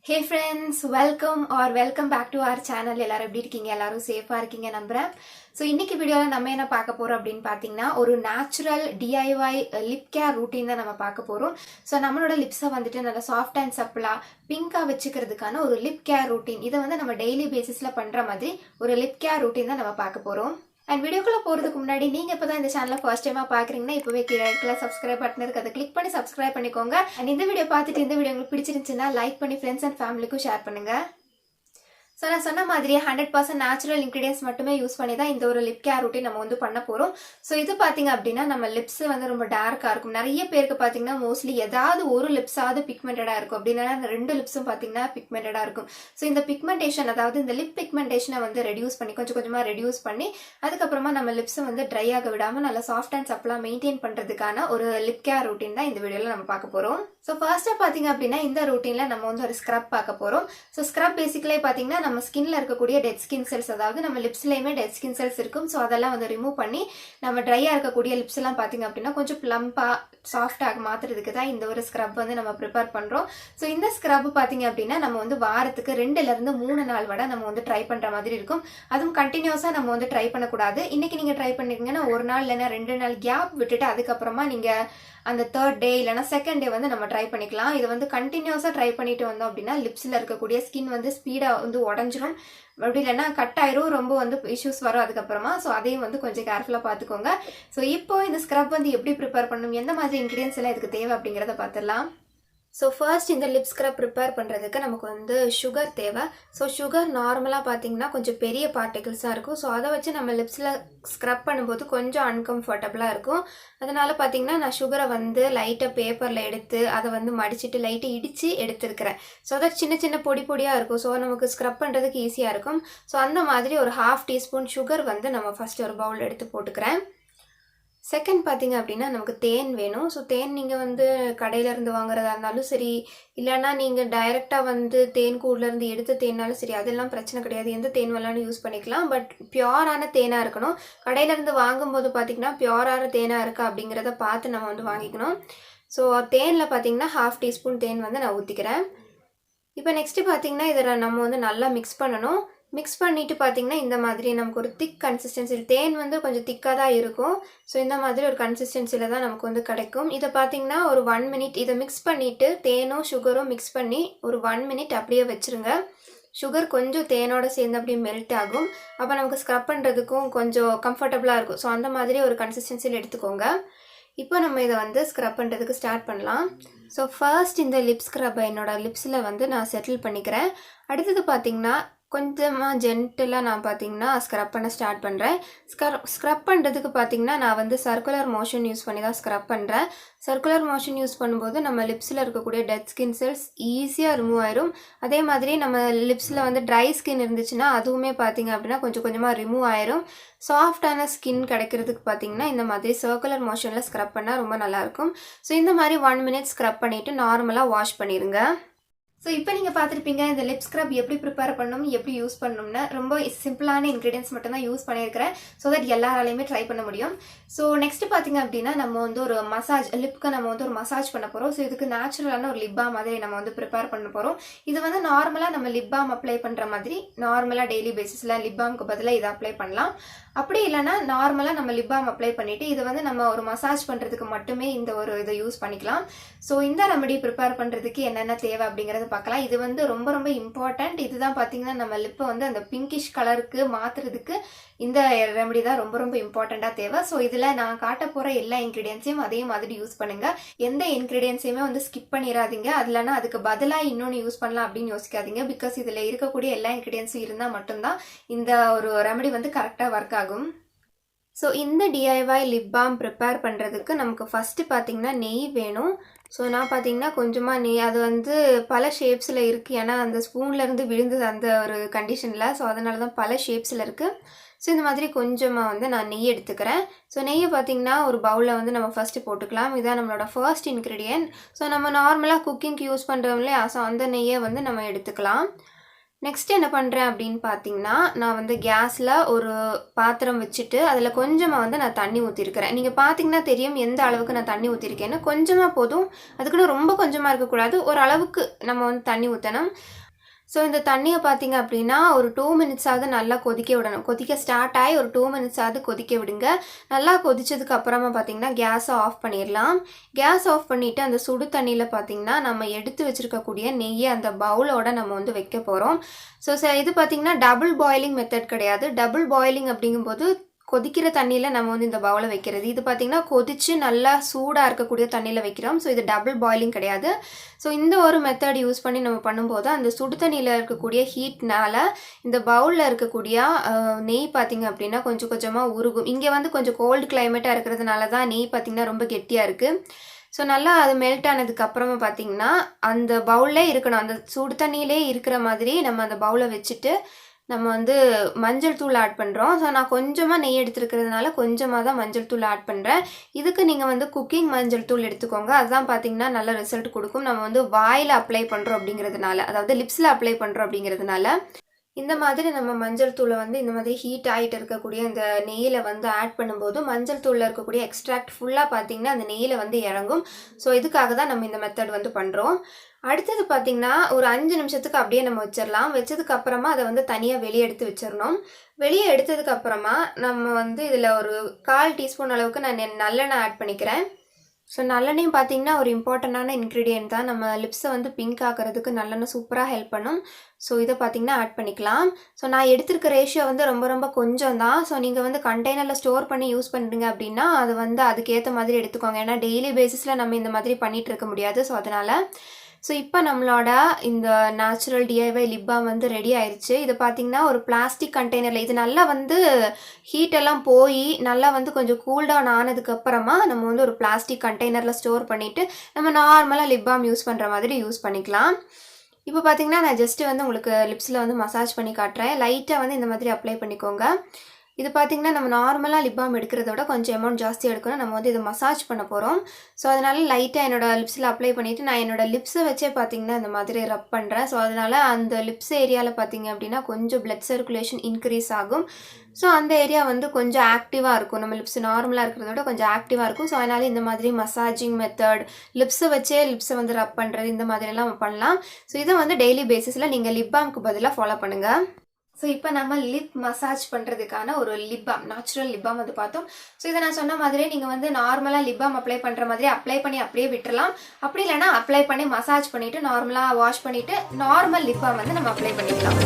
Hey friends, welcome back to our channel. எல்லாரும் எப்படி இருக்கீங்க? எல்லாரும் சேஃபா இருக்கீங்க நம்புறேன். சோ இன்னைக்கு வீடியோல நம்ம என்ன பார்க்க போறோம் அப்படினு பாத்தீங்கன்னா ஒரு natural DIY lip care routine தான் நம்ம பார்க்க போறோம். சோ நம்மளோட லிப்ஸை வந்துட்டு நல்ல சாஃப்ட் அண்ட் சப்பிளா பிங்கா வச்சுக்கிறதுக்கான ஒரு லிப் கேர் ரூட்டீன். இதை வந்து நம்ம டெய்லி பேசிஸ்ல பண்ற மாதிரி ஒரு லிப் கேர் ரூட்டீன் தான் நம்ம பார்க்க போறோம். அண்ட் வீடியோக்குள்ள போறதுக்கு முன்னாடி நீங்க இப்பதான் இந்த சேனலை ஃபர்ஸ்ட் டைமா பாக்குறீங்கன்னா இப்பவே கீழே இருக்கிற சப்ஸ்கிரைப் பட்டன் இருக்கு, அதை கிளிக் பண்ணி சப்ஸ்கிரைப் பண்ணிக்கோங்க. அண்ட் இந்த வீடியோ பார்த்துட்டு இந்த வீடியோ உங்களுக்கு பிடிச்சிருந்துச்சுன்னா லைக் பண்ணி ஃப்ரெண்ட்ஸ் அண்ட் ஃபேமிலிக்கும் ஷேர் பண்ணுங்க. ஸோ நான் சொன்ன மாதிரி 100% நேச்சுரல் இன்க்ரீடியன்ஸ் மட்டுமே யூஸ் பண்ணி தான் இந்த ஒரு லிப் கேர் ரூட்டீன் நம்ம வந்து பண்ண போகிறோம். ஸோ இது பார்த்தீங்க அப்படின்னா நம்ம லிப்ஸ் வந்து ரொம்ப டார்க்காக இருக்கும். நிறைய பேருக்கு பார்த்தீங்கன்னா மோஸ்ட்லி ஏதாவது ஒரு லிப்ஸாவது பிக்மெண்டடாக இருக்கும். அப்படின்னா அந்த ரெண்டு லிப்ஸும் பார்த்தீங்கன்னா பிக்மெண்டடாக இருக்கும். ஸோ இந்த பிக்மெண்டேஷன், அதாவது இந்த லிப் பிக்மெண்டேஷனை வந்து ரெடியூஸ் பண்ணி கொஞ்சமாக ரெடியூஸ் பண்ணி அதுக்கப்புறமா நம்ம லிப்ஸை வந்து ட்ரை ஆக விடாமல் நல்லா சாஃப்ட் அண்ட் சப்ளாக மெயின்டைன் பண்ணுறதுக்கான ஒரு லிப் கேர் ரூட்டீன் தான் இந்த வீடியோவில் நம்ம பார்க்க போகிறோம். ஸோ ஃபர்ஸ்ட்டாக பார்த்தீங்க அப்படின்னா இந்த ரூட்டீனில் நம்ம வந்து ஒரு ஸ்க்ரப் பார்க்க போகிறோம். ஸோ ஸ்க்ரப் பேசிக்கலி பார்த்தீங்கன்னா நம்ம ஸ்கின்ல இருக்கக்கூடிய டெட் ஸ்கின் செல்ஸ், அதாவது நம்ம லிப்ஸ்லயுமே டெட் ஸ்கின் செல்ஸ் இருக்கும். ஸோ அதெல்லாம் வந்து ரிமூவ் பண்ணி நம்ம ட்ரையா இருக்கக்கூடிய லிப்ஸ் எல்லாம் பாத்தீங்க அப்படின்னா கொஞ்சம் பிளம்பா சாஃப்டாக மாத்துறதுக்கு தான் இந்த ஒரு ஸ்க்ரப் வந்து நம்ம ப்ரிப்பேர் பண்றோம். ஸோ இந்த ஸ்க்ரப் பாத்தீங்க அப்படின்னா நம்ம வந்து வாரத்துக்கு 2 இருந்து 3 நாள் வரை நம்ம வந்து ட்ரை பண்ற மாதிரி இருக்கும். அதுவும் கண்டினியூஸா நம்ம வந்து ட்ரை பண்ணக்கூடாது. இன்னைக்கு நீங்க ட்ரை பண்ணிருக்கீங்கன்னா ஒரு நாள் இல்லைன்னா 2 நாள் கேப் விட்டுட்டு அதுக்கப்புறமா நீங்க அந்த 3rd டே இல்லைன்னா 2nd டே வந்து நம்ம ட்ரை பண்ணிக்கலாம். இதை வந்து கண்டினியூஸா ட்ரை பண்ணிட்டு வந்தோம் அப்படின்னா லிப்ஸ்ல இருக்கக்கூடிய ஸ்கின் வந்து ஸ்பீடா வந்து உடஞ்சிரும். அப்படி இல்லைன்னா கட் ஆயிரும், ரொம்ப வந்து இஷ்யூஸ் வரும் அதுக்கப்புறமா. ஸோ அதையும் வந்து கொஞ்சம் கேர்ஃபுல்லாக பார்த்துக்கோங்க. ஸோ இப்போ இந்த ஸ்க்ரப் வந்து எப்படி ப்ரிப்பேர் பண்ணணும், எந்த மாதிரி இன்க்ரீடியன்ஸ் எல்லாம் இதுக்கு தேவை அப்படிங்கிறத பார்த்துடலாம். ஸோ ஃபர்ஸ்ட் இந்த லிப் ஸ்க்ரப் ப்ரிப்பேர் பண்ணுறதுக்கு நமக்கு வந்து சுகர் தேவை. ஸோ சுகர் நார்மலாக பார்த்தீங்கன்னா கொஞ்சம் பெரிய பார்ட்டிகிள்ஸாக இருக்கும். ஸோ அதை வச்சு நம்ம லிப்ஸில் ஸ்க்ரப் பண்ணும்போது கொஞ்சம் அன்கம்ஃபர்டபுளாக இருக்கும். அதனால் பார்த்தீங்கன்னா நான் சுகரை வந்து லைட்டாக பேப்பரில் எடுத்து அதை வந்து மடிச்சுட்டு லைட்டாக இடித்து எடுத்துருக்கிறேன். ஸோ அதை சின்ன சின்ன பொடி பொடியாக இருக்கும். ஸோ நமக்கு ஸ்க்ரப் பண்ணுறதுக்கு ஈஸியாக இருக்கும். ஸோ அந்த மாதிரி ஒரு 1/2 டீஸ்பூன் சுகர் வந்து நம்ம ஃபஸ்ட்டு ஒரு பவுல் எடுத்து போட்டுக்கிறேன். செகண்ட் பார்த்தீங்க அப்படின்னா நமக்கு தேன் வேணும். ஸோ தேன் நீங்கள் வந்து கடையிலேருந்து வாங்குறதா இருந்தாலும் சரி, இல்லைன்னா நீங்கள் டைரெக்டாக வந்து தேன் கூடலேருந்து எடுத்து தேனாலும் சரி, அதெல்லாம் பிரச்சனை கிடையாது. எந்த தேன் வேணாலும் யூஸ் பண்ணிக்கலாம். பட் பியூரான தேனாக இருக்கணும். கடையிலேருந்து வாங்கும்போது பார்த்திங்கன்னா பியூரான தேனாக இருக்கா அப்படிங்கிறத பார்த்து நம்ம வந்து வாங்கிக்கணும். ஸோ தேனில் பார்த்திங்கன்னா 1/2 டீஸ்பூன் தேன் வந்து நான் ஊற்றிக்கிறேன். இப்போ நெக்ஸ்ட்டு பார்த்திங்கன்னா இதை நம்ம வந்து நல்லா மிக்ஸ் பண்ணணும். மிக்ஸ் பண்ணிவிட்டு பார்த்திங்கன்னா இந்த மாதிரி நமக்கு ஒரு திக் கன்சிஸ்டன்சி, தேன் வந்து கொஞ்சம் திக்காக தான் இருக்கும். ஸோ இந்த மாதிரி ஒரு கன்சிஸ்டன்சியில் தான் நமக்கு வந்து கிடைக்கும். இதை பார்த்திங்கன்னா ஒரு 1 மினிட் இதை மிக்ஸ் பண்ணிவிட்டு தேனும் சுகரும் மிக்ஸ் பண்ணி ஒரு 1 மினிட் அப்படியே வச்சுருங்க. சுகர் கொஞ்சம் தேனோட சேர்ந்து அப்படியே மெல்ட் ஆகும். அப்போ நமக்கு ஸ்க்ரப் பண்ணுறதுக்கும் கொஞ்சம் கம்ஃபர்டபுளாக இருக்கும். ஸோ அந்த மாதிரி ஒரு கன்சிஸ்டன்சியில் எடுத்துக்கோங்க. இப்போ நம்ம இதை வந்து ஸ்க்ரப் பண்ணுறதுக்கு ஸ்டார்ட் பண்ணலாம். ஸோ ஃபர்ஸ்ட் இந்த லிப் ஸ்க்ரப்பை என்னோடய லிப்ஸில் வந்து நான் செட்டில் பண்ணிக்கிறேன். அடுத்தது பார்த்திங்கன்னா கொஞ்சமாக ஜென்டிலாக நான் பார்த்திங்கன்னா ஸ்க்ரப் பண்ண ஸ்டார்ட் பண்ணுறேன். ஸ்க்ரப் பண்ணுறதுக்கு பார்த்திங்கன்னா நான் வந்து சர்க்குலர் மோஷன் யூஸ் பண்ணி தான் ஸ்க்ரப் பண்ணுறேன். சர்க்குலர் மோஷன் யூஸ் பண்ணும்போது நம்ம லிப்ஸில் இருக்கக்கூடிய டெட் ஸ்கின் செல்ஸ் ஈஸியாக ரிமூவ் ஆயிரும். அதே மாதிரி நம்ம லிப்ஸில் வந்து ட்ரை ஸ்கின் இருந்துச்சுன்னா அதுவுமே பார்த்திங்க அப்படின்னா கொஞ்சம் கொஞ்சமாக ரிமூவ் ஆயிரும். சாஃப்டான ஸ்கின் கிடைக்கிறதுக்கு பார்த்திங்கன்னா இந்த மாதிரி சர்க்குலர் மோஷனில் ஸ்க்ரப் பண்ணால் ரொம்ப நல்லாயிருக்கும். ஸோ இந்த மாதிரி 1 மினிட் ஸ்க்ரப் பண்ணிவிட்டு நார்மலாக வாஷ் பண்ணிடுங்க. ஸோ இப்போ நீங்கள் பார்த்துருப்பீங்க இந்த லிப் ஸ்க்ரப் எப்படி ப்ரிப்பேர் பண்ணணும், எப்படி யூஸ் பண்ணணும்னு. ரொம்ப சிம்பிளான இன்க்ரீடியன்ஸ் மட்டும் தான் யூஸ் பண்ணியிருக்கிறேன். ஸோ தட் எல்லாராலையுமே ட்ரை பண்ண முடியும். ஸோ நெக்ஸ்ட் பார்த்தீங்க அப்படின்னா நம்ம வந்து ஒரு மசாஜ், லிப்க்கு நம்ம வந்து ஒரு மசாஜ் பண்ண போகிறோம். ஸோ இதுக்கு நேச்சுரலான ஒரு லிப் பாம் மாதிரி நம்ம வந்து ப்ரிப்பேர் பண்ண போகிறோம். இது வந்து நார்மலாக நம்ம லிப் பாம் அப்ளை பண்ணுற மாதிரி நார்மலாக டெய்லி பேசிஸில் லிப் பாம்க்கு பதிலாக இதை அப்ளை பண்ணலாம். அப்படி இல்லைன்னா நார்மலாக நம்ம லிப் பாம் அப்ளை பண்ணிவிட்டு இதை வந்து நம்ம ஒரு மசாஜ் பண்ணுறதுக்கு மட்டுமே இந்த ஒரு இதை யூஸ் பண்ணிக்கலாம். ஸோ இந்த ரெமடி ப்ரிப்பேர் பண்ணுறதுக்கு என்னென்ன தேவை அப்படிங்கிறத பார்க்கலாம். இது வந்து ரொம்ப ரொம்ப இம்பார்ட்டன்ட். இதுதான் பார்த்தீங்கன்னா நம்ம லிப்பை வந்து அந்த பிங்கிஷ் கலருக்கு மாற்றுறதுக்கு இந்த ரெமடி தான் ரொம்ப ரொம்ப இம்பார்ட்டண்ட்டாக தேவை. ஸோ இதில் நான் காட்ட போகிற எல்லா இன்க்ரீடியன்ஸையும் அதே மாதிரி யூஸ் பண்ணுங்கள். எந்த இன்க்ரீடியன்ஸையுமே வந்து ஸ்கிப் பண்ணிடாதீங்க. அது இல்லைன்னா அதுக்கு பதிலாக இன்னொன்று யூஸ் பண்ணலாம் அப்படின்னு யோசிக்காதீங்க. பிகாஸ் இதில் இருக்கக்கூடிய எல்லா இன்க்ரீடியன்ஸும் இருந்தால் மட்டும்தான் இந்த ஒரு ரெமடி வந்து கரெக்டாக ஒர்க் ஆகும். ஸோ இந்த DIY லிப் பாம் ப்ரிப்பேர் பண்ணுறதுக்கு நமக்கு ஃபஸ்ட்டு பார்த்திங்கன்னா நெய் வேணும். ஸோ நான் பார்த்திங்கன்னா கொஞ்சமாக நெய், அது வந்து பல ஷேப்ஸில் இருக்குது. ஏன்னா அந்த ஸ்பூன்லேருந்து விழுந்தது அந்த ஒரு கண்டிஷனில். ஸோ அதனால தான் பல ஷேப்ஸில் இருக்குது. ஸோ இந்த மாதிரி கொஞ்சமாக வந்து நான் நெய் எடுத்துக்கிறேன். ஸோ நெய்யை பார்த்திங்கன்னா ஒரு பவுலில் வந்து நம்ம ஃபஸ்ட்டு போட்டுக்கலாம். இதுதான் நம்மளோட ஃபர்ஸ்ட் இன்க்ரீடியன்ட். ஸோ நம்ம நார்மலாக குக்கிங்க்கு யூஸ் பண்ணுறோம் இல்லையா, ஸோ அந்த நெய்யை வந்து நம்ம எடுத்துக்கலாம். நெக்ஸ்ட் என்ன பண்ணுறேன் அப்படின்னு பார்த்தீங்கன்னா, நான் வந்து கேஸில் ஒரு பாத்திரம் வச்சுட்டு அதில் கொஞ்சமாக வந்து நான் தண்ணி ஊற்றிருக்கிறேன். நீங்கள் பார்த்தீங்கன்னா தெரியும் எந்த அளவுக்கு நான் தண்ணி ஊற்றிருக்கேன்னு. கொஞ்சமாக போதும், அதுக்குன்னு ரொம்ப கொஞ்சமாக இருக்கக்கூடாது, ஒரு அளவுக்கு நம்ம வந்து தண்ணி ஊற்றணும். ஸோ இந்த தண்ணியை பார்த்தீங்க அப்படின்னா ஒரு 2 மினிட்ஸாவது நல்லா கொதிக்க விடணும். கொதிக்க ஸ்டார்ட் ஆகி ஒரு 2 மினிட்ஸாவது கொதிக்க விடுங்க. நல்லா கொதிச்சதுக்கு அப்புறமா பார்த்தீங்கன்னா கேஸை ஆஃப் பண்ணிடலாம். கேஸ் ஆஃப் பண்ணிவிட்டு அந்த சுடு தண்ணியில் பார்த்தீங்கன்னா நம்ம எடுத்து வச்சுருக்கக்கூடிய நெய்யை அந்த பவுலோட நம்ம வந்து வைக்க போகிறோம். ஸோ இது பார்த்தீங்கன்னா டபுள் பாயிலிங் மெத்தட் கிடையாது. டபுள் பாயிலிங் அப்படிங்கும்போது கொதிக்கிற தண்ணியில் நம்ம வந்து இந்த பவுலை வைக்கிறது. இது பார்த்திங்கன்னா கொதித்து நல்லா சூடாக இருக்கக்கூடிய தண்ணியில் வைக்கிறோம். ஸோ இது டபுள் பாயிலிங் கிடையாது. ஸோ இந்த ஒரு மெத்தட் யூஸ் பண்ணி நம்ம பண்ணும்போது அந்த சுடு தண்ணியில் இருக்கக்கூடிய ஹீட்னால் இந்த பவுலில் இருக்கக்கூடிய நெய் பார்த்திங்க அப்படின்னா கொஞ்சம் கொஞ்சமாக உருகும். இங்கே வந்து கொஞ்சம் கோல்டு கிளைமேட்டாக இருக்கிறதுனால தான் நெய் பார்த்திங்கன்னா ரொம்ப கெட்டியாக இருக்குது. ஸோ நல்லா அது மெல்ட் ஆனதுக்கப்புறமா பார்த்திங்கன்னா அந்த பவுல்லே இருக்கணும், அந்த சுடு தண்ணியிலே இருக்கிற மாதிரி நம்ம அந்த பவுலை வச்சுட்டு நம்ம வந்து மஞ்சள் தூள் ஆட் பண்ணுறோம். ஸோ நான் கொஞ்சமாக நெய் எடுத்துருக்கிறதுனால கொஞ்சமாக தான் மஞ்சள் தூள் ஆட் பண்ணுறேன். இதுக்கு நீங்கள் வந்து குக்கிங் மஞ்சள் தூள் எடுத்துக்கோங்க. அதுதான் பார்த்திங்கன்னா நல்ல ரிசல்ட் கொடுக்கும். நம்ம வந்து வாயில் அப்ளை பண்ணுறோம் அப்படிங்கிறதுனால, அதாவது லிப்ஸில் அப்ளை பண்ணுறோம் அப்படிங்கிறதுனால இந்த மாதிரி நம்ம மஞ்சள் தூளை வந்து இந்த மாதிரி ஹீட் ஆகிட்டு இருக்கக்கூடிய இந்த நெய்யில் வந்து ஆட் பண்ணும்போது மஞ்சள் தூளில் இருக்கக்கூடிய எக்ஸ்ட்ராக்ட் ஃபுல்லாக பார்த்திங்கன்னா அந்த நெய்யில் வந்து இறங்கும். ஸோ இதுக்காக தான் நம்ம இந்த மெத்தட் வந்து பண்ணுறோம். அடுத்தது பார்த்திங்கன்னா ஒரு 5 நிமிஷத்துக்கு அப்படியே நம்ம வச்சிடலாம். வச்சதுக்கு அப்புறமா அதை வந்து தனியாக வெளியே எடுத்து வச்சிடணும். வெளியே எடுத்ததுக்கு அப்புறமா நம்ம வந்து இதில் ஒரு 1/4 டீஸ்பூன் அளவுக்கு நான் நல்லெண்ணெய் ஆட் பண்ணிக்கிறேன். ஸோ நல்லெண்ணெயும் பார்த்தீங்கன்னா ஒரு இம்பார்ட்டண்டான இன்க்ரீடியன்ட் தான். நம்ம லிப்ஸை வந்து பிங்க் ஆக்கிறதுக்கு நல்லெண்ணெய் சூப்பராக ஹெல்ப் பண்ணும். ஸோ இதை பார்த்திங்கன்னா ஆட் பண்ணிக்கலாம். ஸோ நான் எடுத்திருக்க ரேஷியோ வந்து ரொம்ப ரொம்ப கொஞ்சம் தான். ஸோ நீங்கள் வந்து கண்டெய்னரில் ஸ்டோர் பண்ணி யூஸ் பண்ணுறீங்க அப்படின்னா அது வந்து அதுக்கேற்ற மாதிரி எடுத்துக்கோங்க. ஏன்னா டெய்லி பேசிஸில் நம்ம இந்த மாதிரி பண்ணிகிட்டு இருக்க முடியாது. ஸோ அதனால் இப்போ நம்மளோட இந்த நேச்சுரல் டிஐவை லிப் பாம் வந்து ரெடி ஆயிடுச்சு. இது பார்த்திங்கன்னா ஒரு பிளாஸ்டிக் கண்டெய்னரில் இது நல்லா வந்து ஹீட்டெல்லாம் போய் நல்லா வந்து கொஞ்சம் கூல் டவுன் ஆனதுக்கப்புறமா நம்ம வந்து ஒரு பிளாஸ்டிக் கண்டெய்னரில் ஸ்டோர் பண்ணிவிட்டு நம்ம நார்மலாக லிப் பாம் யூஸ் பண்ணுற மாதிரி யூஸ் பண்ணிக்கலாம். இப்போ பார்த்திங்கன்னா நான் ஜஸ்ட்டு வந்து உங்களுக்கு லிப்ஸில் வந்து மசாஜ் பண்ணி காட்டுறேன். லைட்டாக வந்து இந்த மாதிரி அப்ளை பண்ணிக்கோங்க. இது பார்த்திங்கன்னா நம்ம நார்மலாக லிப் பாம் எடுக்கிறத விட கொஞ்சம் அமௌண்ட் ஜாஸ்தி எடுக்கணும். நம்ம வந்து இதை மசாஜ் பண்ண போகிறோம். ஸோ அதனால் லைட்டாக என்னோடய லிப்ஸில் அப்ளை பண்ணிவிட்டு நான் என்னோடய லிப்ஸை வச்சே பார்த்திங்கன்னா இந்த மாதிரி ரப் பண்ணுறேன். ஸோ அதனால் அந்த லிப்ஸ் ஏரியாவில் பார்த்திங்க அப்படின்னா கொஞ்சம் பிளட் சர்க்குலேஷன் இன்க்ரீஸ் ஆகும். ஸோ அந்த ஏரியா வந்து கொஞ்சம் ஆக்டிவாக இருக்கும். நம்ம லிப்ஸ் நார்மலாக இருக்கிறத விட கொஞ்சம் ஆக்டிவாக இருக்கும். ஸோ அதனால் இந்த மாதிரி மசாஜிங் மெத்தட், லிப்ஸை வச்சே லிப்ஸை வந்து ரப் பண்ணுறது, இந்த மாதிரிலாம் பண்ணலாம். ஸோ இதை வந்து டெய்லி பேசிஸில் நீங்கள் லிப் பாம்க்கு பதிலாக ஃபாலோ பண்ணுங்கள். ஸோ இப்போ நம்ம லிப் மசாஜ் பண்ணுறதுக்கான ஒரு lip balm, natural lip balm வந்து பார்த்தோம். ஸோ இதை நான் சொன்ன மாதிரியே நீங்கள் வந்து நார்மலாக லிப் பாம் அப்ளை பண்ணுற மாதிரி அப்ளை பண்ணி அப்படியே விட்டுறலாம். அப்படி இல்லைனா அப்ளை பண்ணி மசாஜ் பண்ணிவிட்டு நார்மலாக வாஷ் பண்ணிவிட்டு நார்மல் லிப் பாம் வந்து நம்ம அப்ளை பண்ணிக்கலாம்.